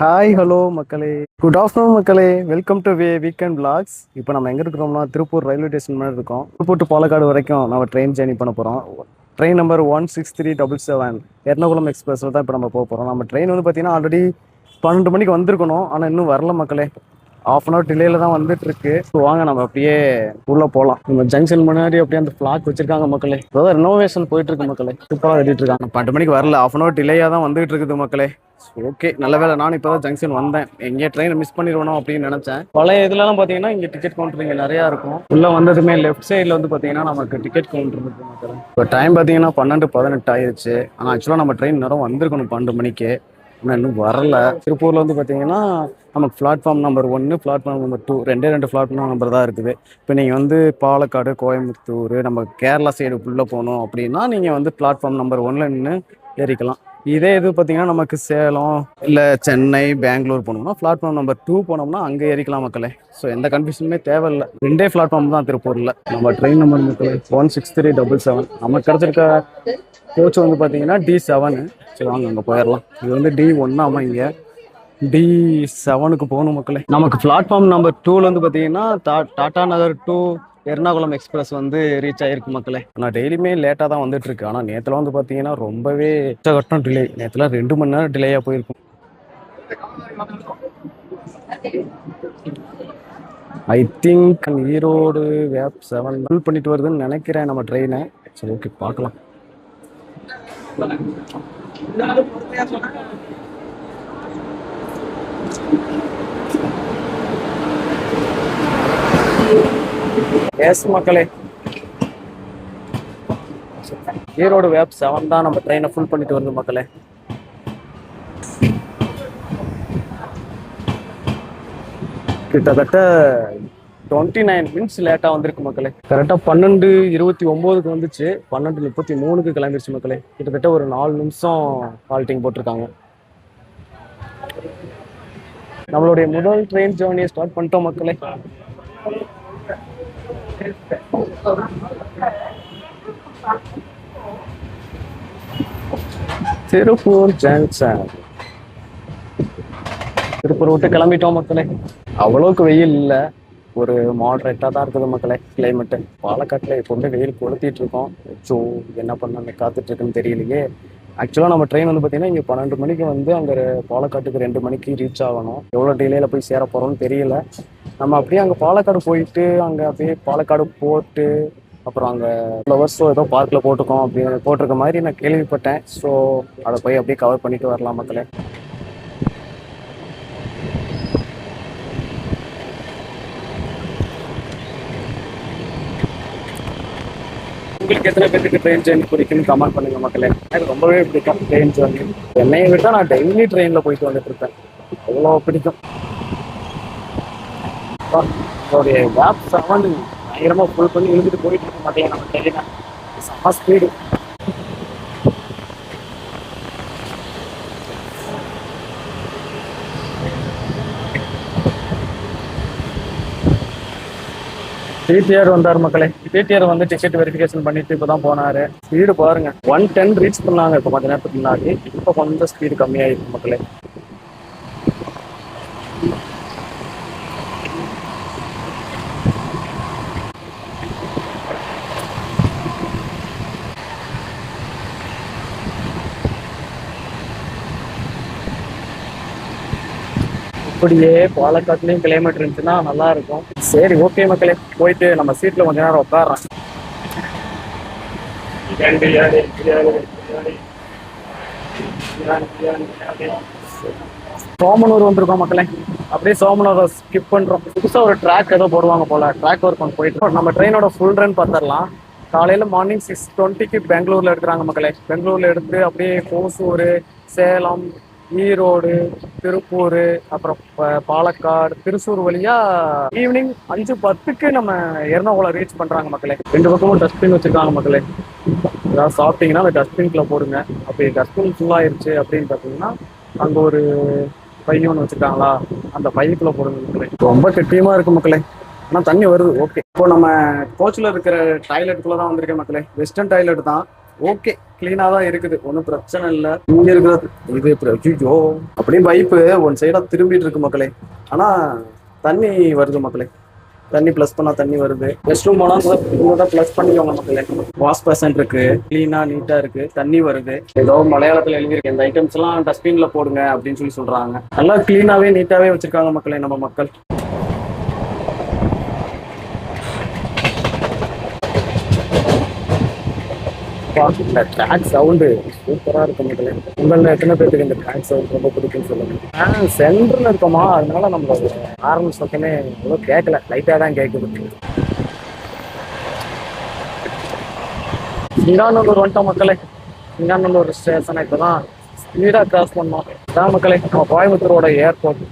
Hi hello மக்களே. Good afternoon மக்களே. Welcome to weekend vlogs. இப்போ நம்ம எங்கே இருக்கிறோம்னா திருப்பூர் ரயில்வே ஸ்டேஷன் மாதிரி இருக்கோம். திருப்பூர் to பாலக்காடு வரைக்கும் நம்ம ட்ரெயின் ஜேர்னி பண்ண போகிறோம். ட்ரெயின் நம்பர் 16377 எர்ணாகுளம் எக்ஸ்பிரஸில் தான் இப்போ நம்ம போக போகிறோம். நம்ம ட்ரெயின் வந்து பார்த்தீங்கன்னா ஆல்ரெடி 12 மணிக்கு வந்திருக்கணும், ஆனால் இன்னும் வரல மக்களே. ஹாஃப் அன் அவர் டிலேல தான் வந்துட்டு இருக்கு. ஸோ வாங்க நம்ம அப்படியே உள்ள போகலாம். நம்ம ஜங்ஷன் முன்னாடி அப்படியே அந்த ஃபிளாக் வச்சிருக்காங்க மக்களே. இப்போதான் ரெனோவேஷன் போயிட்டு இருக்கு மக்களே. சூப்பராக கட்டிட்டு இருக்காங்க. 12 மணிக்கு வரல, ஹாஃப் அன் அவர் டிலேயா தான் வந்துட்டு இருக்குது மக்களே. ஓகே, நல்ல வேலை நானும் இப்போதான் ஜங்ஷன் வந்தேன். எங்கேயே ட்ரெயினை மிஸ் பண்ணிடுவோம் அப்படின்னு நினைச்சேன். பழைய இதுலலாம் பார்த்தீங்கன்னா இங்கே டிக்கெட் கவுண்டர் இங்கே நிறையா இருக்கும். உள்ள வந்ததுமே லெஃப்ட் சைடில் வந்து பார்த்தீங்கன்னா நமக்கு டிக்கெட் கவுண்டர் இருக்கு மக்களே. இப்போ டைம் பார்த்தீங்கன்னா 12:18 ஆயிடுச்சு. ஆனால் ஆக்சுவலாக நம்ம ட்ரெயின் நேரம் வந்திருக்கணும் 12 மணிக்கு, ஆனால் இன்னும் வரல. திருப்பூரில் வந்து பார்த்தீங்கன்னா நமக்கு பிளாட்ஃபார்ம் நம்பர் 1, பிளாட்ஃபார்ம் நம்பர் 2 ரெண்டு பிளாட்ஃபார்ம் நம்பர் தான் இருக்குது. இப்போ நீங்கள் வந்து பாலக்காடு, கோயம்புத்தூர், நம்ம கேரளா சைடு உள்ளே போகணும் அப்படின்னா நீங்கள் வந்து பிளாட்ஃபார்ம் நம்பர் 1ல் நின்று ஏறிக்கலாம். இதே இது பார்த்தீங்கன்னா நமக்கு சேலம் இல்லை சென்னை, பெங்களூர் போனோம்னா பிளாட்ஃபார்ம் நம்பர் 2 போனோம்னா அங்கே ஏறிக்கலாம் மக்களே. ஸோ எந்த கன்ஃபியூஷனுமே தேவையில்லை. ரெண்டே பிளாட்ஃபார்ம் தான் திருப்பூரில். நம்ம ட்ரெயின் நம்பர் மக்களே 16377. நமக்கு கிடச்சிருக்க கோச் வந்து பார்த்தீங்கன்னா D7. சரி வாங்க அங்கே போயிடலாம். இது வந்து D1 ஆமாம், இங்கே D7க்கு போகணும் மக்களே. நமக்கு பிளாட்ஃபார்ம் நம்பர் 2ல வந்து பார்த்தீங்கன்னா டாடா நகர் டு எர்ணாகுளம் எக்ஸ்பிரஸ் வந்து ரீச் ஆகிருக்கு மக்களே. ஆனால் டெய்லியுமே லேட்டாக தான் வந்துட்டு இருக்கு. ஆனால் நேற்றுல வந்து பார்த்தீங்கன்னா ரொம்பவே கட்டம் டிலே. நேற்றுல 2 மணி நேரம் டிலேயாக போயிருக்கும். I think Erode vape 7 run பண்ணிட்டு வருதுன்னு நினைக்கிறேன் நம்ம ட்ரெயினை. சரி ஓகே பார்க்கலாம். எஸ் மக்களே, ஈரோடு வேப் 7 தான் நம்ம ட்ரெயினை ஃபுல் பண்ணிட்டு வருது மக்களே. கிட்டத்தட்ட 29 மினிட்ஸ் லேட்டாக வந்திருக்கு மக்களே. கரெக்டாக 12:29க்கு வந்துச்சு, 12:33க்கு கிளம்பிடுச்சு மக்களே. கிட்டத்தட்ட ஒரு 4 நிமிஷம் ஹால்ட்டிங் போட்டிருக்காங்க. நம்மளுடைய முதல் ட்ரெயின் ஜேர்னியை ஸ்டார்ட் பண்ணிட்டோம் மக்களே. திருப்பூர் ஜங்ஷன். திருப்பூர் விட்டு கிளம்பிட்டோம் மக்களே. அவ்வளோக்கு வெயில் இல்லை, ஒரு மாடரேட்டாக தான் இருக்குது மக்களே கிளைமேட்டு. பாலக்காட்டில் இப்போ வந்து வெயில் கொளுத்திட்டு இருக்கோம். ஸோ என்ன பண்ண காத்துட்டு இருக்குன்னு தெரியலையே. ஆக்சுவலாக நம்ம ட்ரெயின் வந்து பார்த்தீங்கன்னா இங்கே 12 மணிக்கு வந்து அங்கே பாலக்காட்டுக்கு 2 மணிக்கு ரீச் ஆகணும். எவ்வளோ டிலேயில் போய் சேர போகிறோம்னு தெரியல. நம்ம அப்படியே அங்கே பாலக்காடு போயிட்டு அங்கே அப்படியே பாலக்காடு போட்டு அப்புறம் அங்கே ஃப்ளவர்ஸோ ஏதோ பார்க்கில் போட்டிருக்கோம் அப்படின்னு போட்டிருக்க மாதிரி நான் கேள்விப்பட்டேன். ஸோ அதை போய் அப்படியே கவர் பண்ணிட்டு வரலாம் மக்களே. உங்களுக்கு எத்தனை பேருக்கு ட்ரெயின் ஜேர்னி பிடிக்குன்னு கமெண்ட் பண்ணுங்க மக்களே. எனக்கு ரொம்பவே பிடிக்கும் ட்ரெயின் ஜேர்னி. என்னையை விட்டால் நான் டெய்லி ட்ரெயினில் போயிட்டு வந்துட்டு இருப்பேன், அவ்வளோ பிடிக்கும். என்னுடைய வேப் 7 பயங்கரமாக ஃபுல் பண்ணி இழுத்துட்டு போயிட்டு இருக்க மாட்டேன் நம்ம ட்ரெயினை. செம்ம ஸ்பீடு. டிடிஆர் வந்தார் மக்களே. டிடிஆர் வந்து டிக்கெட் வெரிஃபிகேஷன் பண்ணிட்டு இப்போ தான் போனாரு. ஸ்பீடு பாருங்க, 110 ரீச் பண்ணாங்க இப்போ கொஞ்ச நேரத்துக்கு முன்னாடி. இப்போ கொஞ்சம் ஸ்பீடு கம்மியாயிருக்கு மக்களே. இப்படியே பாலக்காட்டுலயும் கிளைமேட் இருந்துச்சுன்னா நல்லா இருக்கும். சரி ஓகே மக்களே, போயிட்டு நம்ம சீட்ல கொஞ்ச நேரம் உட்காடுறேன். சோமனூர் வந்திருக்கோம் மக்களே. அப்படியே சோமனூரை ஸ்கிப் பண்றோம். புதுசா ஒரு ட்ராக் ஏதோ போடுவாங்க போல, ட்ராக் ஒர்க் ஒன்று போயிட்டு நம்ம ட்ரெயினோட ஃபுல் ரன் பார்த்துடலாம். காலையில மார்னிங் 6:20க்கு பெங்களூர்ல எடுக்கிறாங்க மக்களே. பெங்களூர்ல எடுத்து அப்படியே கோசூர், சேலம், ஈரோடு, திருப்பூர், அப்புறம் பாலக்காடு, திருச்சூர் வழியா ஈவினிங் 5:10க்கு நம்ம எர்ணாகுளம் ரீச் பண்றாங்க மக்களே. 2 பக்கமும் டஸ்ட்பின் வச்சிருக்காங்க மக்களே. ஏதாவது சாப்பிட்டீங்கன்னா அந்த டஸ்ட்பின்குள்ள போடுங்க. அப்படி டஸ்ட்பின் ஃபுல்லாயிருச்சு அப்படின்னு பார்த்தீங்கன்னா அங்கே ஒரு பை ஒன்று வச்சுருக்காங்களா, அந்த பைக்குள்ள போடுங்க மக்களே. ரொம்ப கெட்டியமா இருக்கு மக்களே. ஆனால் தண்ணி வருது. ஓகே, இப்போ நம்ம கோச்சில் இருக்கிற டாய்லெட்டுக்குள்ள தான் வந்திருக்கேன் மக்களே. வெஸ்டர்ன் டாய்லெட் தான். ஓகே, கிளீனா தான் இருக்குது, ஒன்றும் பிரச்சனை இல்லை. இங்க இருக்கிறது இது ஐயோ அப்படியே பைப்பு ஒன் சைடா திரும்பிட்டு இருக்கு மக்களே. ஆனா தண்ணி வருது மக்களே, தண்ணி ப்ளஸ் பண்ணா தண்ணி வருது. ரெஸ்ட் ரூம் போனா கூட ப்ளஸ் பண்ணிக்கோங்க மக்களே. வாஷ் பேசன் இருக்கு, கிளீனா நீட்டா இருக்கு, தண்ணி வருது. ஏதோ மலையாளத்துல எழுதியிருக்கு, இந்த ஐட்டம்ஸ் எல்லாம் டஸ்ட்பின்ல போடுங்க அப்படின்னு சொல்லி சொல்றாங்க. நல்லா கிளீனாவே நீட்டாவே வச்சிருக்காங்க மக்களே நம்ம மக்கள். இந்த ட்ராக் சவுண்டு சூப்பரா இருக்கு மக்களே. உங்கள எத்தனை பேருக்கு இந்த ட்ராக் சவுண்ட் ரொம்ப பிடிக்கும்னு சொல்லுங்க. சென்டர்ல இருக்கோமா, அதனால நம்மளோட ஆரம்ப சத்தமே ஏதோ கேட்கல, லைட்டா தான் கேட்குது. சிங்காநல்லூர் வந்துட்டோம் மக்களே. சிங்காநல்லூர் ஸ்டேஷனை இப்பதான் ஸ்பீடா கிராஸ் பண்ணோம். அதான் மக்களே நம்ம கோயம்புத்தூரோட ஏர்போர்ட்.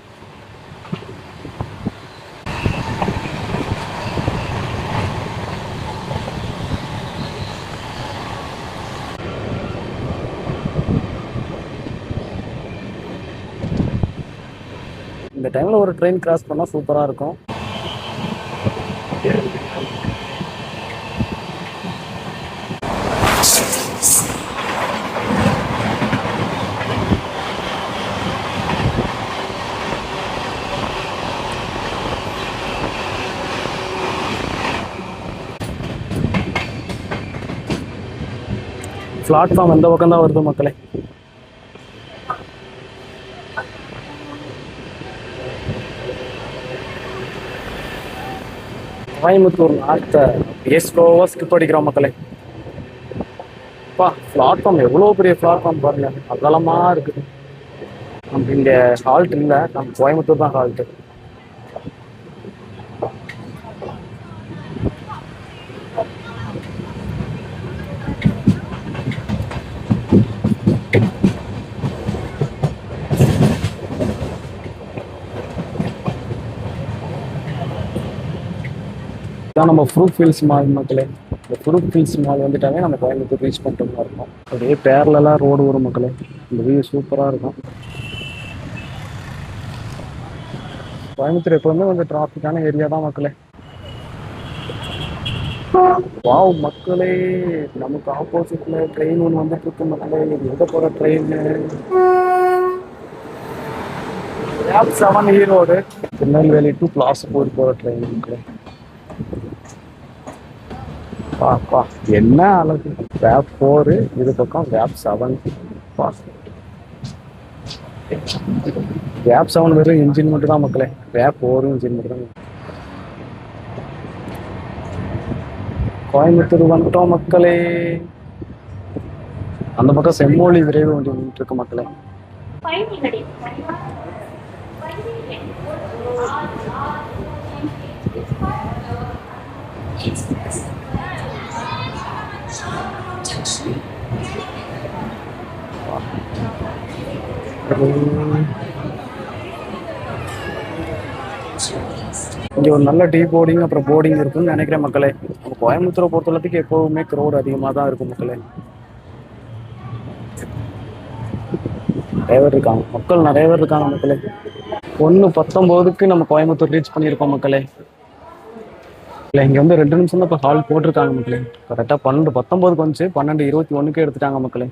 இந்த டைம்ல ஒரு ட்ரெயின் கிராஸ் பண்ணா சூப்பரா இருக்கும். பிளாட்ஃபார்ம் எந்த பக்கம் தான் வருது மக்களே. கோயம்புத்தூர் நார்த்த ஸ்லோவா ஸ்கிப் அடிக்கிறோம் மக்களே. பிளாட்ஃபார்ம் எவ்வளோ பெரிய பிளாட்ஃபார்ம் பாருங்க, அகலமா இருக்குது. நம்ம இங்க ஹால்ட் இல்லை, நம்ம கோயம்புத்தூர் தான் ஹால்ட்டு. இதான் நம்ம ஃப்ரூட் ஃபீல்ஸ் மால் மக்களே. இந்த ஃப்ரூட் ஃபீல்ஸ் மால் வந்துட்டாவே நம்ம கோயம்புத்தூர் ரீச் பண்ணிட்டோம்னா இருக்கும். அப்படியே பேரலாம் ரோடு வரும் மக்களே. இந்த வியூ சூப்பராக இருக்கும். கோயம்புத்தூர் எப்பவுமே கொஞ்சம் டிராஃபிக்கான ஏரியா தான் மக்களே. வாவ் மக்களே, நமக்கு ஆப்போசிட்ல ட்ரெயின் ஒன்று வந்துட்டு இருக்கு மக்களே. இது எங்க போற ட்ரெயின்? 7 ஈரோடு திருநெல்வேலி டு பிளாஸ்பூர் போற ட்ரெயின் மக்களே. பா என்ன அழகு! வேப் 4 இது பக்கம் வேப் 7. வேப் 7 வெறும் இன்ஜின் மட்டும் தான் மக்களே. வேப் 4 இன்ஜின் மட்டும் தான். கோயம்புத்தூர் வந்துட்டோம் மக்களே. அந்த பக்கம் செம்மொழி விரைவு வண்டி நின்று இருக்கு மக்களே. இங்க ஒரு நல்ல டீ போர்டிங் அப்புறம் போர்டிங் இருக்குன்னு நினைக்கிறேன் மக்களே. நம்ம கோயம்புத்தூரை பொறுத்தளவுக்கு எப்பவுமே க்ரௌட் அதிகமாக தான் இருக்கும் மக்களே. நிறைய பேர் இருக்காங்க, மக்கள் நிறைய பேர் இருக்காங்க மக்களே. 1:19க்கு நம்ம கோயம்புத்தூர் ரீச் பண்ணியிருக்கோம் மக்களே. இல்லை, இங்கே வந்து 2 நிமிஷம் தான் இப்போ ஹால் போட்டிருக்காங்க மக்களே. கரெக்டாக 12:19க்கு வந்துச்சு, 12:21க்கு எடுத்துட்டாங்க மக்களே.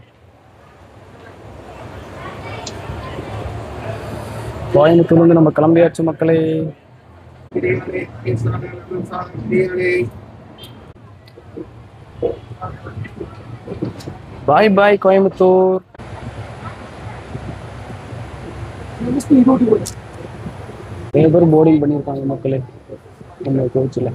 கோயம்புத்தூர்லேருந்து நம்ம கிளம்பியாச்சு மக்களே. பாய் பாய் கோயம்புத்தூர். நிறைய பேர் போர்டிங் பண்ணியிருக்காங்க மக்களே நம்ம கோச்சில்.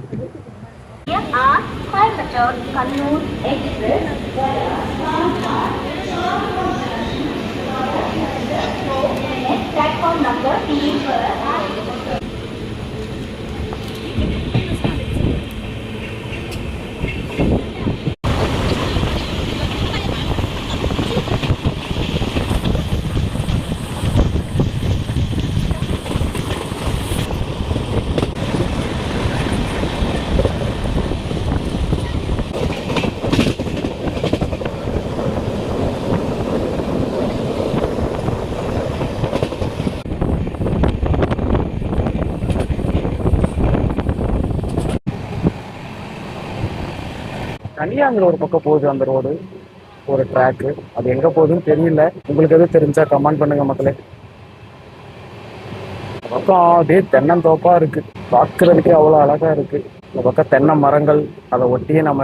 Platform number தனியாங்கிற ஒரு பக்கம் போகுது அந்த ரோடு. ஒரு ட்ராக்கு. அது எங்கே போகுதுன்னு தெரியல. உங்களுக்கு எதுவும் தெரிஞ்சா கமெண்ட் பண்ணுங்க மக்களே. பக்கம் அப்படியே தென்னந்தோப்பா இருக்கு, பார்க்கறதுக்கே அவ்வளோ அழகா இருக்கு. இந்த பக்கம் தென்னை மரங்கள், அதை ஒட்டியே நம்ம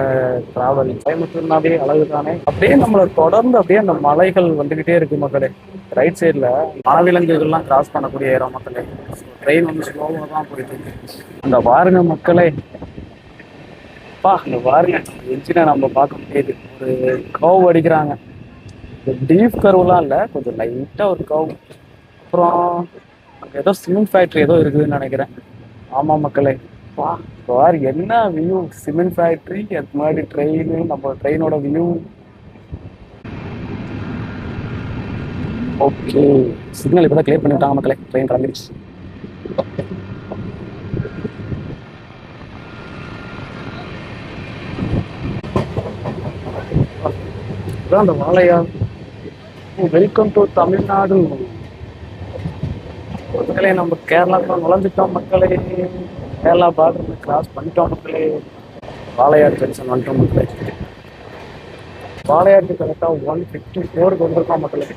டிராவல் கிளைமேட்னாவே அழகு தானே. அப்படியே நம்மளை தொடர்ந்து அப்படியே அந்த மலைகள் வந்துகிட்டே இருக்கு மக்களே. ரைட் சைடில் வனவிலங்குகள்லாம் கிராஸ் பண்ணக்கூடிய இடம் மக்களே. ட்ரெயின் வந்து ஸ்லோவாக தான் போயிட்டு இருக்கு. அந்த பாருங்க மக்களே, இந்த பாருங்க என்ஜினை நம்ம பார்க்க முடியுது. ஒரு கர்வ் அடிக்கிறாங்க. டீப் கர்வ்லாம் இல்லை, கொஞ்சம் லைட்டாக ஒரு கர்வ். அப்புறம் அங்கே ஏதோ சிமெண்ட் ஃபேக்ட்ரி ஏதோ இருக்குதுன்னு நினைக்கிறேன். ஆமாம் மக்களே, பாரு என்ன வியூ. சிமெண்ட் ஃபேக்ட்ரி, அது மாதிரி ட்ரெயின், நம்ம ட்ரெயினோட வியூ. ஓகே, சிக்னல் இப்போ தான் கிளியர் பண்ணிவிட்டாங்க மக்களே. ட்ரெயின் கிளம்பிடுச்சு. அந்த வாழையா. வெல்கம் டு தமிழ்நாடு மக்களே. நம்ம கேரளாக்குள்ள நுழைஞ்சிட்டோம் மக்களே. கேரளா பார்டர் கிராஸ் பண்ணிட்டோம் மக்களே. வாழையார் ஜங்ஷன் வந்துட்டோம் மக்களே. வாழையாருக்கு கரெக்டாக 154 வந்திருக்கோம் மக்களே.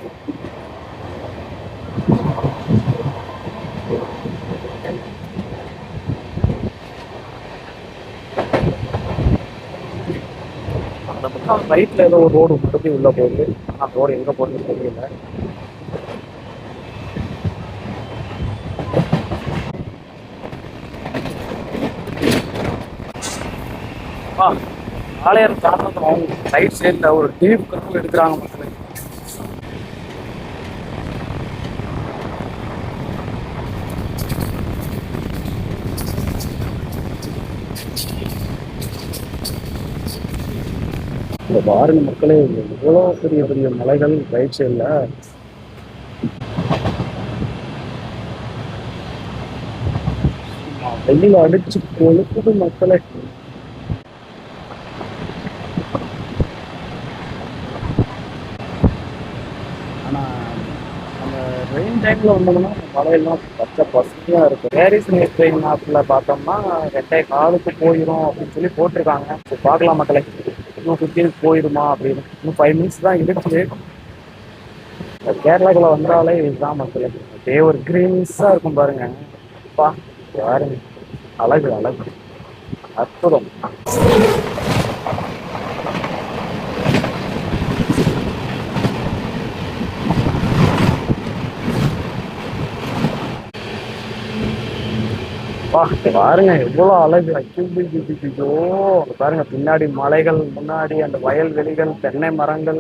அந்த பக்கம் ரைட்ல ஏதோ ஒரு ரோடு மட்டும் உள்ள போகுது. ஆனால் ரோடு எங்கே போகுதுன்னு தெரியல. ஆலயம் தாண்டதும் ரைட் சைடில் ஒரு டீப் கர்வ் எடுக்கிறாங்க மக்களே. இந்த பாருங்க மக்களே, எவ்வளோ பெரிய பெரிய மலைகள் ரைட் சைடில். வெயில அடிச்சு கொழுக்குது மக்களே. ரெயின் டைமில் வந்தோம்னா மழையெல்லாம் பச்சை பசுமையாக இருக்கும். பேரிஸ் ட்ரெயின் மேப்பில் பார்த்தோம்னா 2:15 போயிடும் அப்படின்னு சொல்லி போட்டிருக்காங்க. ஸோ பார்க்கலாம் மக்களே, இன்னும் 15 போயிடுமா அப்படின்னு. இன்னும் 5 மினிட்ஸ் தான் இருக்குது. கேரளாக்குள்ள வந்தாலே இதுதான் மக்களே. அப்படியே ஒரு கிரீன்ஸாக இருக்கும் பாருங்க. பாருங்க, அழகு அழகு, அற்புதம். பாருங்க எவ்வளோ அழகு. ஐயோ, பாருங்க பின்னாடி மலைகள், முன்னாடி அந்த வயல்வெளிகள், தென்னை மரங்கள்.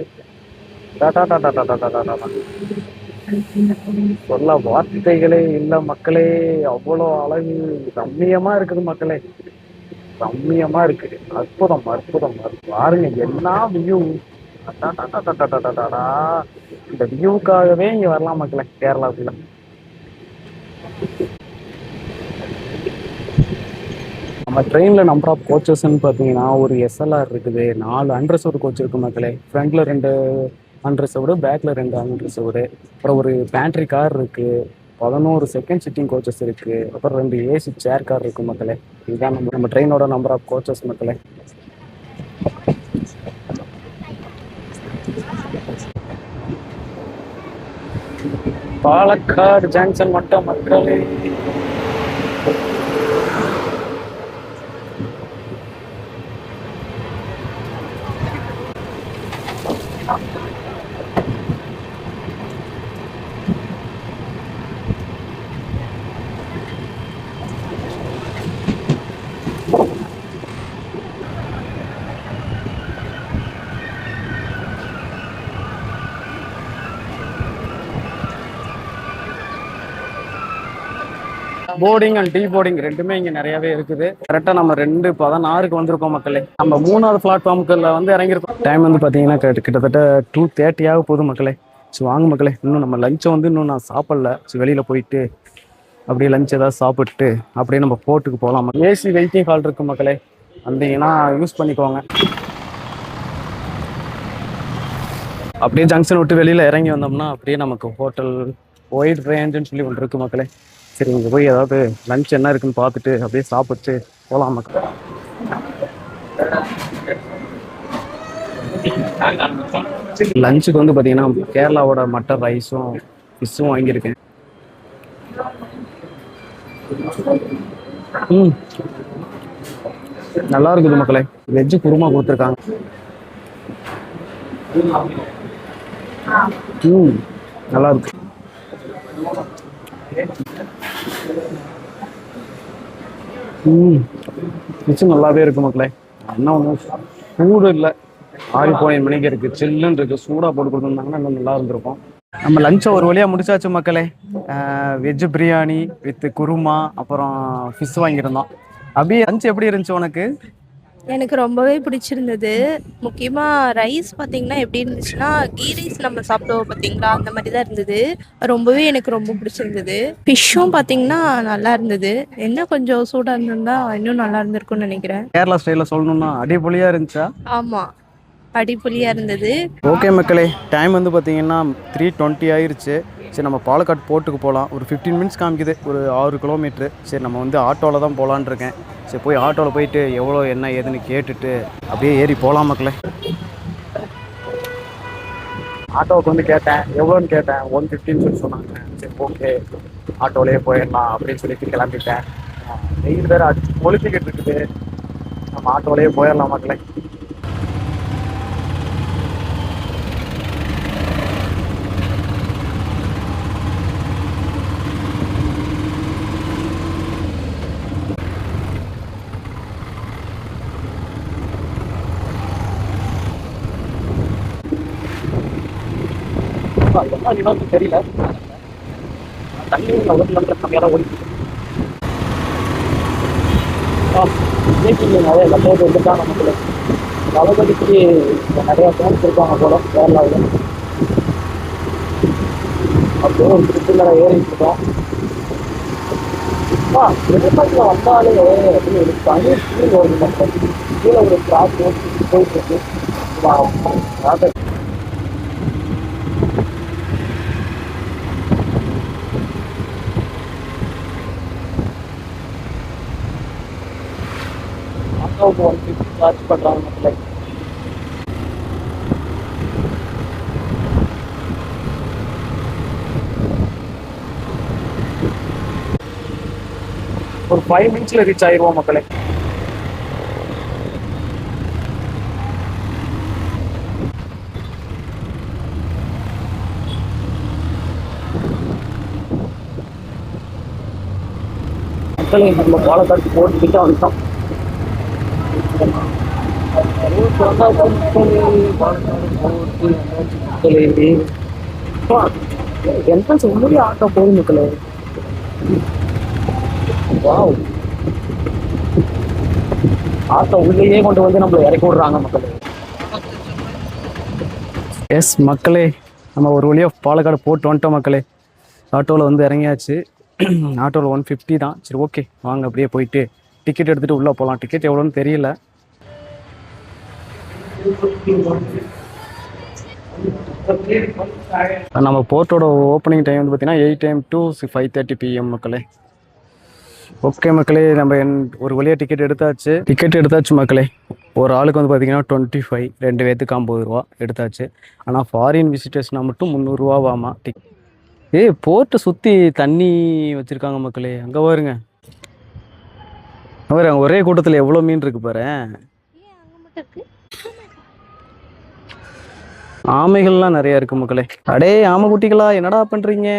சொல்ல வார்த்தைகளே இல்லை மக்களே. அவ்வளோ அழகு, ரம்மியமா இருக்குது மக்களே. ரம்மியமா இருக்கு, அற்புதம் அற்புதம். பாருங்க என்ன வியூ. இந்த வியூக்காகவே இங்க வரலாம் மக்களே கேரளாவுக்குள்ள. நம்ம ட்ரெயினில் நம்பர் ஆஃப் கோச்சஸ்ன்னு பார்த்தீங்கன்னா ஒரு எஸ்எல்ஆர் இருக்குது, 4 அன்ரிசர்வ்டு கோச் இருக்குது மக்களே. ஃப்ரண்ட்டில் 2 அன்ரிசர்வ்டு, பேக்கில் 2 அன்ரிசர்வ்டு. அப்புறம் ஒரு பேண்ட்ரி கார் இருக்குது, 11 செகண்ட் சிட்டிங் கோச்சஸ் இருக்குது, அப்புறம் 2 ஏசி சேர் கார் இருக்குது மக்களே. இதுதான் நம்ம ட்ரெயினோட நம்பர் ஆஃப் கோச்சஸ் மக்களே. பாலக்காடு ஜங்ஷன் மட்டும் மக்களே. போர்டிங் அண்ட் டீ போர்டிங் ரெண்டுமே இங்கே நிறையவே இருக்குது. கரெக்டாக நம்ம 2:16 வந்திருக்கோம் மக்களே. நம்ம 3வது பிளாட்ஃபார்முக்குள்ள வந்து இறங்கியிருக்கோம். டைம் வந்து பார்த்தீங்கன்னா கிட்டத்தட்ட 2:30 போகுது மக்களே. ஸோ வாங்க மக்களே, இன்னும் நம்ம லஞ்சை வந்து இன்னும் நான் சாப்பிடல. ஸோ வெளியில் போயிட்டு அப்படியே லஞ்ச் ஏதாவது சாப்பிட்டு அப்படியே நம்ம போர்ட்டுக்கு போகலாம். ஏசி வெயிட்டிங் ஹால் இருக்கு மக்களே, வந்தீங்கன்னா யூஸ் பண்ணிக்கோங்க. அப்படியே ஜங்ஷன் விட்டு வெளியில் இறங்கி வந்தோம்னா அப்படியே நமக்கு ஹோட்டல் ஒயிட் ரேஞ்சுன்னு சொல்லி ஒன்று இருக்குது மக்களே. சரி, இங்கே போய் ஏதாவது லஞ்ச் என்ன இருக்குன்னு பார்த்துட்டு அப்படியே சாப்பிட்டு போகலாம் மக்கள். லஞ்சுக்கு வந்து பார்த்தீங்கன்னா கேரளாவோட மட்டன் ரைஸும் ஃபிஷ்ஷும் வாங்கியிருக்கேன். ம் நல்லா இருக்குது மக்களே. வெஜ்ஜு குருமா கொடுத்துருக்காங்க. ம் நல்லா இருக்கு. ம் ஃபிஷ்ஷு நல்லாவே இருக்கு மக்களே. என்ன ஒன்றும் சூடு இல்லை, 6:15 இருக்குது, சில்லுன்னு இருக்குது. சூடாக போட்டு கொடுத்துருந்தாங்கன்னா இன்னும் நல்லா இருந்திருக்கும். நம்ம லஞ்சை ஒரு வழியாக முடிச்சாச்சு மக்களே. வெஜ்ஜு பிரியாணி வித் குருமா அப்புறம் ஃபிஷ் வாங்கியிருந்தோம். அப்படியே லஞ்ச் எப்படி இருந்துச்சு உனக்கு? எனக்கு ரொம்பவே பிடிச்சிருந்தது. முக்கியமாக ரைஸ் பார்த்தீங்கன்னா எப்படி இருந்துச்சுன்னா, கீ ரைஸ் நம்ம சாப்பிடுவோம் பார்த்தீங்களா, அந்த மாதிரி தான் இருந்தது. ரொம்பவே எனக்கு ரொம்ப பிடிச்சிருந்தது. ஃபிஷ்ஷும் பார்த்தீங்கன்னா நல்லா இருந்தது. என்ன கொஞ்சம் சூடாக இருந்திருந்தா இன்னும் நல்லா இருந்திருக்கும்னு நினைக்கிறேன். கேரளா ஸ்டைலில் சொல்லணும்னா அடிப்பொலியாக இருந்துச்சா? ஆமாம், அடிப்பொலியாக இருந்தது. ஓகே மக்களே, டைம் வந்து பார்த்தீங்கன்னா 3:20 ஆயிடுச்சு. சரி நம்ம பாலக்காடு போர்ட்டுக்கு போகலாம். ஒரு 15 மினிட்ஸ் காமிக்குது, ஒரு 6 கிலோமீட்ரு. சரி நம்ம வந்து ஆட்டோவில் தான் போகலான் இருக்கேன். சரி போய் ஆட்டோவில் போயிட்டு எவ்வளோ என்ன ஏதுன்னு கேட்டுட்டு அப்படியே ஏறி போகலாம் மக்களே. ஆட்டோவுக்கு வந்து கேட்டேன், எவ்வளோன்னு கேட்டேன். 150 சொல்லி சொன்னாங்க. சரி ஓகே ஆட்டோவிலே போயிடலாம் அப்படின்னு சொல்லிட்டு கிளம்பிட்டேன். வெயில் வேறு அடிச்சு ஒழிச்சிக்கிட்டு இருக்குது. நம்ம ஆட்டோவிலே போயிடலாம் மக்களே. தெரியல, தண்ணி ஒரு கிலோமீட்டர் கம்மியாக தான் ஓடிட்டு வந்துட்டான். நமக்கு தளபதிக்கு நிறையா ஃபேன்ஸ் இருக்காங்க போல கேரளாவில். அப்படியே ஒரு திருச்சியில் ஏறிட்டு இருக்கோம். விருப்பத்தில் வந்தாலே அப்படின்னு ஒரு தனி ஃபீல் வருது மக்கள். கீழே ஒரு கிராஸ் போயிட்டு இருக்கு. ஆட்டோவுக்கு 150 சார்ஜ் பண்ணுறாங்க மக்களே. ஒரு 5 மினிட்ஸில் ரீச் ஆயிடுவோம் மக்களே. மக்களே நம்ம பாலக்காடு போட்டுக்கிட்டே வந்துட்டோம். என்ட்ரன்ஸ் உள்ளே ஆட்டோ போகுது மக்களே. வாவ், ஆட்டோ உள்ளேயே கொண்டு வந்து நம்மளை இறக்கி விடுறாங்க மக்களே. எஸ் மக்களே, நம்ம ஒரு வழியாக பாலக்காடு போட்டு வந்துட்டோம் மக்களே. ஆட்டோவில் வந்து இறங்கியாச்சு. ஆட்டோவில் 150 தான். சரி ஓகே வாங்க அப்படியே போயிட்டு டிக்கெட் எடுத்துகிட்டு உள்ளே போகலாம். டிக்கெட் எவ்வளோன்னு தெரியல. நம்ம போர்ட்டோட ஓப்பனிங் டைம் வந்து பார்த்தீங்கன்னா 8 AM to 5:30 PM மக்களே. ஓகே மக்களே, நம்ம ஒரு வழியாக டிக்கெட் எடுத்தாச்சு மக்களே. ஒரு ஆளுக்கு வந்து பார்த்தீங்கன்னா 25, 2 பேர்த்துக்கு 50 ரூபா எடுத்தாச்சு. ஆனால் ஃபாரின் விசிட்டர்ஸ்னால் மட்டும் 300 ரூபாவாமா. போர்ட்டை சுற்றி தண்ணி வச்சுருக்காங்க மக்களே. அங்கே பாருங்க, அங்கே ஒரே கூட்டத்தில் எவ்வளோ மீன் இருக்கு பாரு. ஆமைகள்லாம் நிறைய இருக்கு மக்களே. அடே ஆமை குட்டிகளா, என்னடா பண்றீங்க?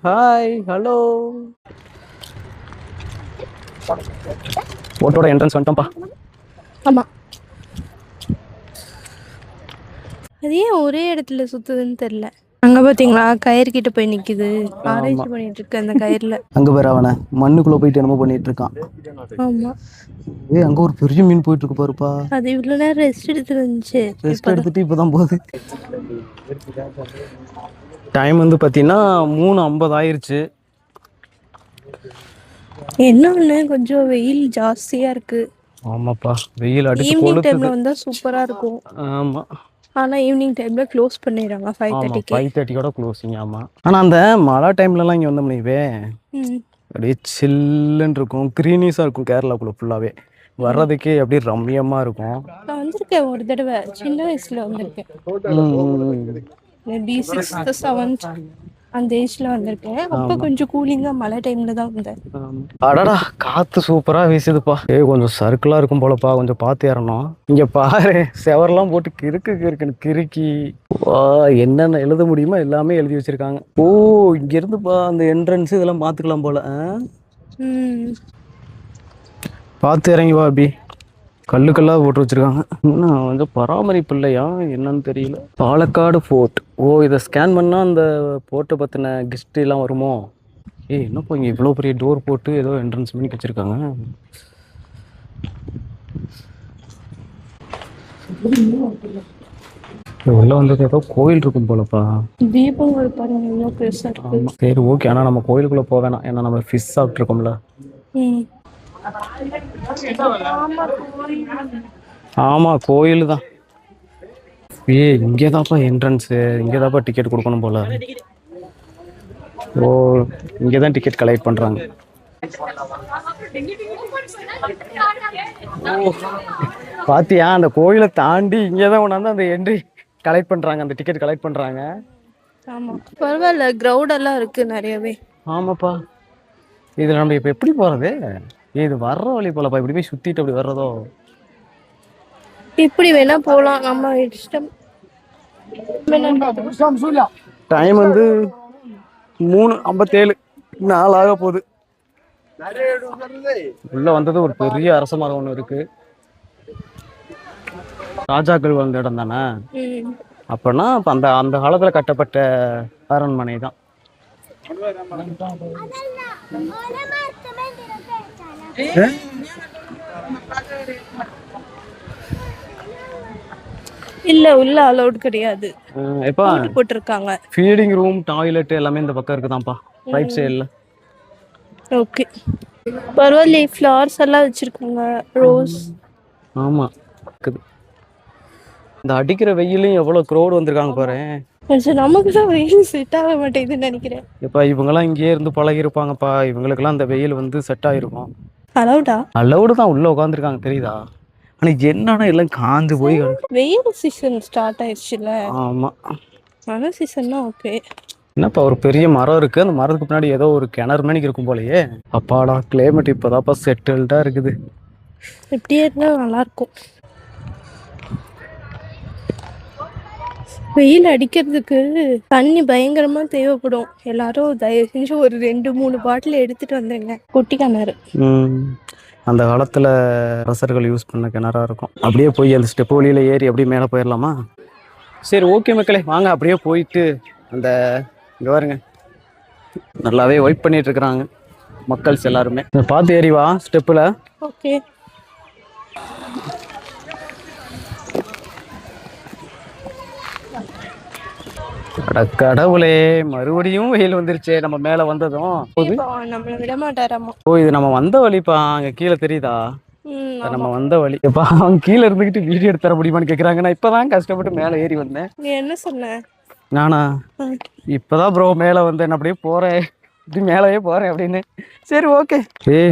Hi, hello. போட்டோட என்ட்ரன்ஸ் வந்துட்டோம்ப்பா. ஆமாம், அது ஏன் ஒரே இடத்துல சுற்றுதுன்னு தெரில. அங்கே பார்த்தீங்களா கயிறு கிட்ட போய் நிற்கிது, ஆராய்ச்சி பண்ணிட்டு இருக்கு அந்த கயிறில். அங்கே பேர் அவனை மண்ணுக்குள்ளே போயிட்டு என்னமோ பண்ணிட்டு இருக்கான். ஆமாம், அங்கே ஒரு பெரிய மீன் போயிட்டு இருக்கு பாருப்பா. அது இவ்வளோ நேரம் ரெஸ்ட் எடுத்துருந்துச்சு. ரெஸ்ட் எடுத்துட்டு இப்போதான் போகுது. டைம் வந்து பார்த்தீங்கன்னா 3:50 ஆயிடுச்சு. என்ன ஒன்று கொஞ்சம் வெயில் ஜாஸ்தியாக இருக்கு. ஆமாப்பா, வெயில் அடிச்சு ஈவினிங் டைமில் வந்தால் சூப்பராக இருக்கும். ஆமாம், ஆனால் ஈவினிங் டைமில் க்ளோஸ் பண்ணிடுறாங்க 5:30க்கு. 5:30 க்ளோசிங். ஆமாம், ஆனால் அந்த மழை டைம்லலாம் இங்கே வந்தோம்னே அப்படியே சில்லுன்னு இருக்கும், க்ரீனிஸாக இருக்கும் கேரளாக்குள்ளே ஃபுல்லாகவே. வர்றதுக்கே அப்படியே ரம்மியமா இருக்கும். நான் வந்திருக்கேன் ஒரு தடவை, சின்ன வயசுல வந்திருக்கேன். மேபி 6th 7th அந்த ஏஜ்ல வந்திருக்கேன். அப்போ கொஞ்சம் கூலிங்கா மழை டைம்ல தான் வந்தேன். அடடா காத்து சூப்பரா வீசுதுப்பா. கொஞ்சம் சர்க்கிளா இருக்கும் போலப்பா, கொஞ்சம் பார்த்து ஏறணும். இங்க பாரு, செவரெல்லாம் போட்டு கிறுக்குன்னு கிறுக்கி என்னென்ன எழுத முடியுமோ எல்லாமே எழுதி வச்சிருக்காங்க. இங்க இருந்துப்பா அந்த என்ட்ரன்ஸ் இதெல்லாம் பார்த்துக்கலாம் போல. பார்த்து இறங்கி வா அபி. கல்லுக்கல்லா போட்டு வச்சிருக்காங்க. இன்னும் கொஞ்சம் பராமரிப்பு இல்லையா என்னன்னு தெரியல. பாலக்காடு ஃபோர்ட். இதை ஸ்கேன் பண்ணா அந்த போர்ட்டை பத்தின ஹிஸ்ட்ரி எல்லாம் வருமோ? என்னப்பா இங்க இவ்வளோ பெரிய டோர் போட்டு ஏதோ என்ட்ரன்ஸ் பண்ணி வச்சிருக்காங்க. உள்ள வந்தது ஏதோ கோயில் இருக்கும் போலப்பா. தீபங்கள் பாருங்க எவ்வளோ பெருசா இருக்கு. சரி ஓகே, ஆனா நம்ம கோயிலுக்குள்ள போக வேணாம், ஏன்னா நம்ம ஃபிஷ் சாப்பிட்டு இருக்கோம்ல. ஆமா கோயில் தான். இங்கேதான்ப்பா என்ட்ரன்ஸு, இங்கேதான்ப்பா டிக்கெட் கொடுக்கணும் போல. இங்கேதான் டிக்கெட் கலெக்ட் பண்றாங்க. பாத்தியா, அந்த கோயிலை தாண்டி இங்கேதான் கொண்டாந்து அந்த என்ட்ரி கலெக்ட் பண்றாங்க, அந்த டிக்கெட் கலெக்ட் பண்றாங்க. ஆமா பரவாயில்ல, கிரவுட் எல்லாம் இருக்கு நிறையவே. ஆமாப்பா, இதுல நம்ம இப்ப எப்படி போறது? இது வர்ற வழி போலப்பா, இப்படி போய் சுத்திட்டு அப்படி வர்றதோ? இப்படி வேணா போலாம், நம்ம இஷ்டம். டைம் வந்து 3:57, 4 ஆக போகுது. உள்ள வந்தது ஒரு பெரிய அரச மரம் ஒண்ணு இருக்கு. ராஜாக்கள் வாழ்ந்த இடம் தானே. அப்பனா அந்த அந்த காலத்துல கட்டப்பட்ட அரண்மனை தான். இல்ல உள்ள அலௌட் கிடையாது. எப்பா போட்டுருக்காங்க. ஃபீடிங் ரூம், டாய்லெட் எல்லாமே இந்த பக்கம் இருக்குதான்ப்பா, ரைட் சைடுல. ஓகே பரவாயில்ல, ஃப்ளவர்ஸ் எல்லாம் வச்சிருக்காங்க, ரோஸ். ஆமா, இந்த அடிக்கிற வெயிலையும் எவ்வளவு க்ரௌட் வந்திருக்காங்க பாரு. நமக்கு தான் வெயில் செட் ஆக மாட்டேங்குதுன்னு நினைக்கிறேன். இப்ப இவங்கெல்லாம் இங்கேயே இருந்து பழகி இருப்பாங்கப்பா, இவங்களுக்கெல்லாம் அந்த வெயில் வந்து செட் ஆயிருக்கும். அலௌடு தான் உள்ள உட்காந்துருக்காங்க தெரியுதா. ஆனா என்னன்னா எல்லாம் காஞ்சு போய் வெயில் சீசன் ஸ்டார்ட் ஆயிடுச்சுல. ஆமா, மழை சீசன்னா ஓகே. என்னப்பா ஒரு பெரிய மரம் இருக்கு, அந்த மரத்துக்கு பின்னாடி ஏதோ ஒரு கிணறு மணிக்கு இருக்கும் போலயே. அப்பாடா கிளைமேட் இப்பதான்ப்பா செட்டில்டா இருக்குது. இப்படியே இருந்தா நல்லா இருக்கும். வெயில் அடிக்கிறதுக்கு தண்ணி பயங்கரமா தேவைப்படும். எல்லாரும் தயவு செஞ்சு ஒரு 2-3 பாட்டில் எடுத்துட்டு வந்துருங்க. குட்டி கிணறு. அந்த காலத்துல அரசர்கள் யூஸ் பண்ண கிணறா இருக்கும். அப்படியே போய் அந்த ஸ்டெப் வழியில ஏறி அப்படியே மேலே போயிடலாமா? சரி ஓகே மக்களே, வாங்க அப்படியே போயிட்டு அந்த இங்க பாருங்க, நல்லாவே வெயிட் பண்ணிட்டு இருக்கிறாங்க மக்கள்ஸ் எல்லாருமே. பார்த்து ஏறி வா ஸ்டெப்புல. ஓகே. கடவுளே, மறுபடியும் வெயில் வந்துருச்சே நம்ம மேல வந்ததும். நம்மள விட மாட்டாராமா. இது நம்ம வந்த வழிப்பா, அங்க கீழே தெரியுதா? நம்ம வந்த வழி. எப்பா அவங்க கீழே இருந்துகிட்டு வீடியோ எடுத்து தர முடியுமான்னு கேக்குறாங்க. நான் இப்பதான் கஷ்டப்பட்டு மேல ஏறி வந்தேன். நீ என்ன சொன்ன? நானா இப்பதான் ப்ரோ மேல வந்தேன், அப்படியே போறேன், இப்படி மேலேயே போறேன் அப்படின்னு. சரி ஓகே.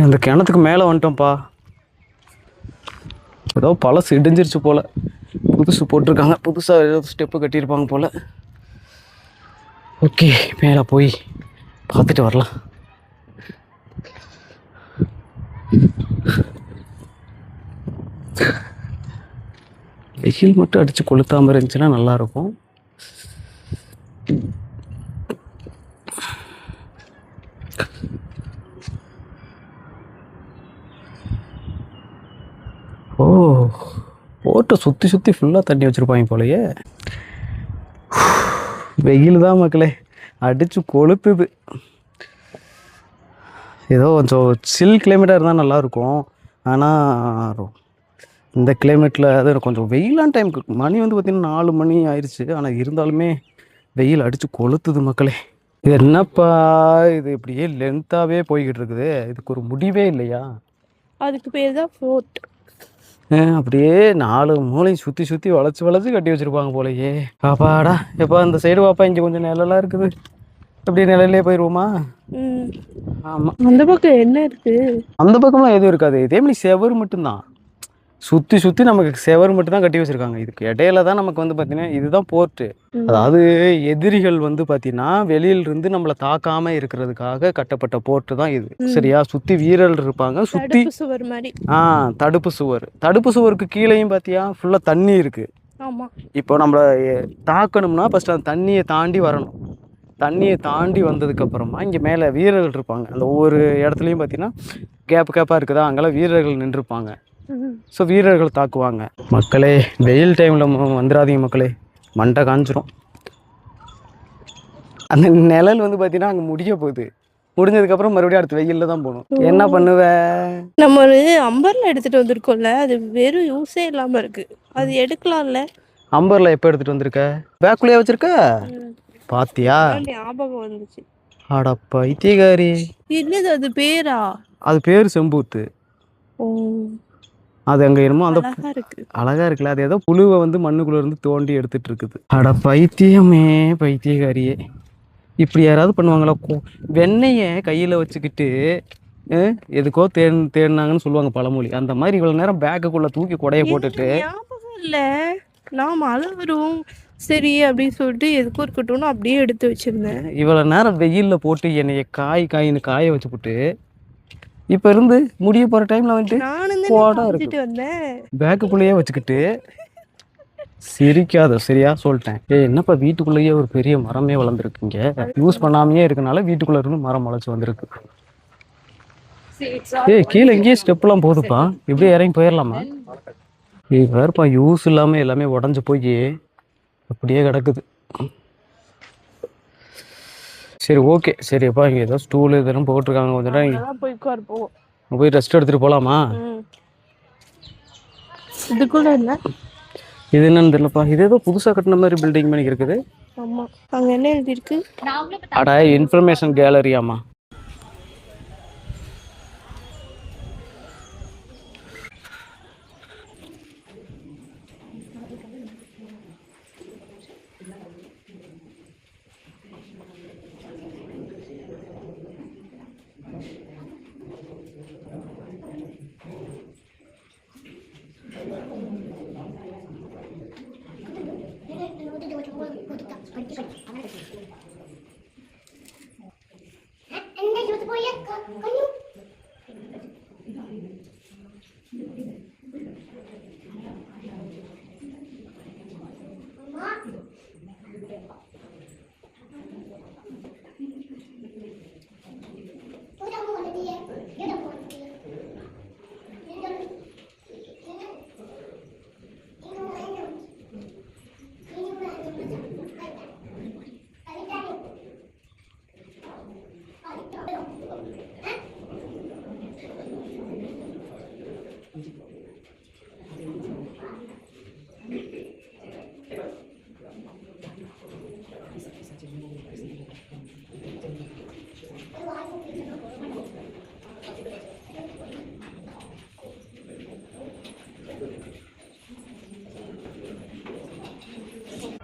அந்த கிணத்துக்கு மேல வந்துட்டோம்ப்பா. ஏதோ பழசு இடிஞ்சிருச்சு போல, புதுசு போட்டிருக்காங்க, புதுசா ஏதோ ஸ்டெப்பு கட்டியிருப்பாங்க போல. ஓகே, மேலே போய் பார்த்துட்டு வரலாம். வெயில் மட்டும் அடிச்சு கொளுத்தாம இருந்துச்சுன்னா நல்லா இருக்கும். போட்டை சுற்றி சுற்றி ஃபுல்லாக தண்ணி வச்சுருப்பாங்க போலயே. வெயில் தான் மக்களே அடிச்சு கொளுத்துது. ஏதோ கொஞ்சம் சில் கிளைமேட்டாக இருந்தால் நல்லாயிருக்கும். ஆனால் இந்த கிளைமேட்டில் அது கொஞ்சம் வெயிலான டைமுக்கு மணி வந்து பார்த்திங்கன்னா 4 மணி ஆயிடுச்சு. ஆனால் இருந்தாலுமே வெயில் அடித்து கொளுத்துது மக்களே. இது என்னப்பா இது இப்படியே லென்த்தாகவே போய்கிட்டு இருக்குது, இதுக்கு ஒரு முடிவே இல்லையா? அதுக்கு பேர் தான் ஃபோர்ட். அப்படியே 4 மூலையும் சுற்றி சுற்றி வளைச்சி வளைச்சி கட்டி வச்சுருப்பாங்க போலயே. பாப்பாடா எப்பா இந்த சைடு வாப்பா, இங்கே கொஞ்சம் நிழலாம் இருக்குது. அப்படியே நிழலே போயிடுவோமா? ஆமாம். அந்த பக்கம் என்ன இருக்கு? அந்த பக்கம்லாம் எதுவும் இருக்காது, இதே மாதிரி செவரு மட்டும்தான். சுற்றி சுற்றி நமக்கு செவர் மட்டும் தான் கட்டி வச்சுருக்காங்க. இதுக்கு இடையில தான் நமக்கு வந்து பார்த்திங்கன்னா இதுதான் போர்ட்டு. அதாவது எதிரிகள் வந்து பார்த்திங்கன்னா வெளியிலிருந்து நம்மளை தாக்காமல் இருக்கிறதுக்காக கட்டப்பட்ட போர்ட்டு தான் இது. சரியா? சுற்றி வீரர்கள் இருப்பாங்க. சுற்றி சுவர் மாதிரி. தடுப்பு சுவர். தடுப்பு சுவருக்கு கீழேயும் பார்த்தியா ஃபுல்லாக தண்ணி இருக்குது. ஆமாம். இப்போ நம்மளை தாக்கணும்னா ஃபஸ்ட்டு அந்த தண்ணியை தாண்டி வரணும். தண்ணியை தாண்டி வந்ததுக்கப்புறமா இங்கே மேலே வீரர்கள் இருப்பாங்க. அந்த ஒவ்வொரு இடத்துலையும் பார்த்திங்கன்னா கேப்பாக இருக்குதா, அங்கெல்லாம் வீரர்கள் நின்றுருப்பாங்க. ஸோ வீரர்கள் தாக்குவாங்க. மக்களே வெயில் டைமில் வந்துடாதீங்க மக்களே, மண்டை காஞ்சிரும். அந்த நிழல் வந்து பார்த்தீங்கன்னா அங்கே முடிய போகுது. முடிஞ்சதுக்கப்புறம் மறுபடியும் அடுத்த வெயிலில் தான் போகணும். என்ன பண்ணுவேன்? நம்ம ஒரு அம்பர்ல எடுத்துகிட்டு வந்திருக்கோம்ல, அது வெறும் யூஸே இல்லாமல் இருக்குது. அது எடுக்கலாம்ல. அம்பர்ல எப்போ எடுத்துகிட்டு வந்திருக்க? பேக்குள்ளேயே வச்சுருக்க? பாத்தியா? ஞாபகம் வந்துச்சு. அட பைத்தியக்காரி. என்னது அது பேரா? அது பேர் செம்பூத்து. ஓ, அது அங்கே என்னமோ அந்த அழகா இருக்குல்ல, அது ஏதோ புழுவை வந்து மண்ணுக்குள்ள இருந்து தோண்டி எடுத்துட்டு இருக்குது. அட பைத்தியமே, பைத்தியக்காரியே. இப்படி யாராவது பண்ணுவாங்களா? வெண்ணெயை கையில் வச்சுக்கிட்டு எதுக்கோ தேடினாங்கன்னு சொல்லுவாங்க பழமொழி. அந்த மாதிரி இவ்வளோ நேரம் பேக்குக்குள்ளே தூக்கி கொடையை போட்டுட்டு. ஞாபகம் இல்லை, நான் மழை வரும் சரி அப்படின்னு சொல்லிட்டு எதுக்கும் இருக்கட்டும்னு அப்படியே எடுத்து வச்சிருந்தேன். இவ்வளோ நேரம் வெயிலில் போட்டு என்னைய காயின்னு காய வச்சுப்புட்டு இப்போ இருந்து முடிய போகிற டைமில் வந்துட்டு போடா இருக்கு பேக்குக்குள்ளேயே வச்சுக்கிட்டு சிரிக்காத. சரியா சொல்லிட்டேன். என்னப்பா வீட்டுக்குள்ளேயே ஒரு பெரிய மரமே வளர்ந்துருக்குங்க. யூஸ் பண்ணாமையே இருக்கனால வீட்டுக்குள்ளே இருந்து மரம் முளைச்சி வந்திருக்கு. கீழே எங்கேயே ஸ்டெப்லாம் போகுதுப்பா, இப்படியே இறங்கி போயிடலாமா? வேறுப்பா யூஸ் இல்லாமல் எல்லாமே உடஞ்சி போய் அப்படியே கிடக்குது. சரி ஓகே, சரிப்பா. இங்கே ஏதோ ஸ்டூல் இதெல்லாம் போட்டிருக்காங்க. கொஞ்சம் நேரம் போய் ரெஸ்ட் எடுத்துகிட்டு போகலாமா? இதுக்குள்ள என்ன இது என்னன்னு தெரியலப்பா. இது ஏதோ புதுசாக கட்டின மாதிரி பில்டிங் பண்ணி இருக்குது. ஆமாம், அங்கே என்ன எழுதிருக்கு? அடா இன்ஃபர்மேஷன் கேலரியாமா.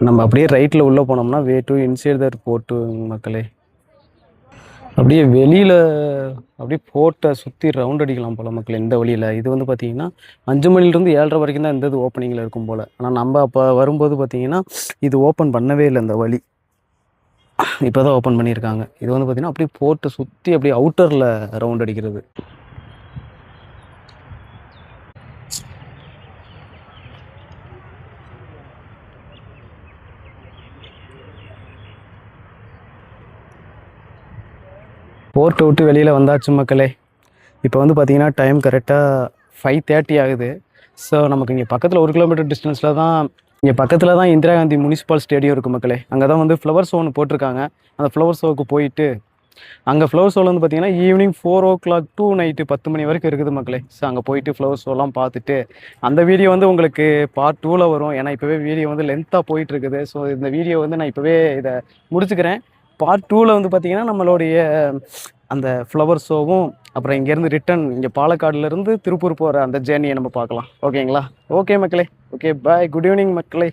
நம்ம அப்படியே ரைட்டில் உள்ளே போனோம்னா வே டு இன்சைட் தட் போட்டு மக்களே. அப்படியே வெளியில் அப்படியே போட்டை சுற்றி ரவுண்ட் அடிக்கலாம் போல் மக்களே இந்த வழியில். இது வந்து பார்த்திங்கன்னா 5 மணிலேருந்து 7:30 வரைக்கும் தான் இந்த இது ஓப்பனிங்கில் இருக்கும் போல். ஆனால் நம்ம அப்போ வரும்போது பார்த்திங்கன்னா இது ஓப்பன் பண்ணவே இல்லை. இந்த வழி இப்போ தான் ஓப்பன் பண்ணியிருக்காங்க. இது வந்து பார்த்திங்கன்னா அப்படியே போட்டை சுற்றி அப்படியே அவுட்டரில் ரவுண்ட் அடிக்கிறது. போர்ட்டை விட்டு வெளியில் வந்தாச்சு மக்களே. இப்போ வந்து பார்த்திங்கன்னா டைம் கரெக்டாக 5:30 ஆகுது. ஸோ நமக்கு இங்கே பக்கத்தில் 1 கிலோமீட்டர் டிஸ்டன்ஸில் தான், இங்கே பக்கத்தில் தான் இந்திரா காந்தி முனிசிபல் ஸ்டேடியம் இருக்குது மக்களே. அங்கே தான் வந்து ஃப்ளவர் ஷோ ஒன்று போட்டிருக்காங்க. அந்த ஃப்ளவர் ஷோவுக்கு போயிட்டு அங்கே ஃப்ளவர் ஷோவில் வந்து பார்த்திங்கன்னா ஈவினிங் 4 o'clock to நைட்டு 10 மணி வரைக்கும் இருக்குது மக்களே. ஸோ அங்கே போயிட்டு ஃப்ளவர் ஷோலாம் பார்த்துட்டு அந்த வீடியோ வந்து உங்களுக்கு பார்ட் 2ல் வரும். ஏன்னா இப்போவே வீடியோ வந்து லென்த்தாக போயிட்டுருக்குது. ஸோ இந்த வீடியோ வந்து நான் இப்போவே இதை முடிச்சுக்கிறேன். பார்ட் 2ல் வந்து பார்த்திங்கன்னா நம்மளுடைய அந்த ஃப்ளவர் ஷோவும் அப்புறம் இங்கேருந்து ரிட்டன் இங்கே பாலக்காடுலேருந்து திருப்பூர் போகிற அந்த ஜேர்னியை நம்ம பார்க்கலாம். ஓகேங்களா? ஓகே மக்களே. Okay bye. குட் ஈவினிங் மக்களே.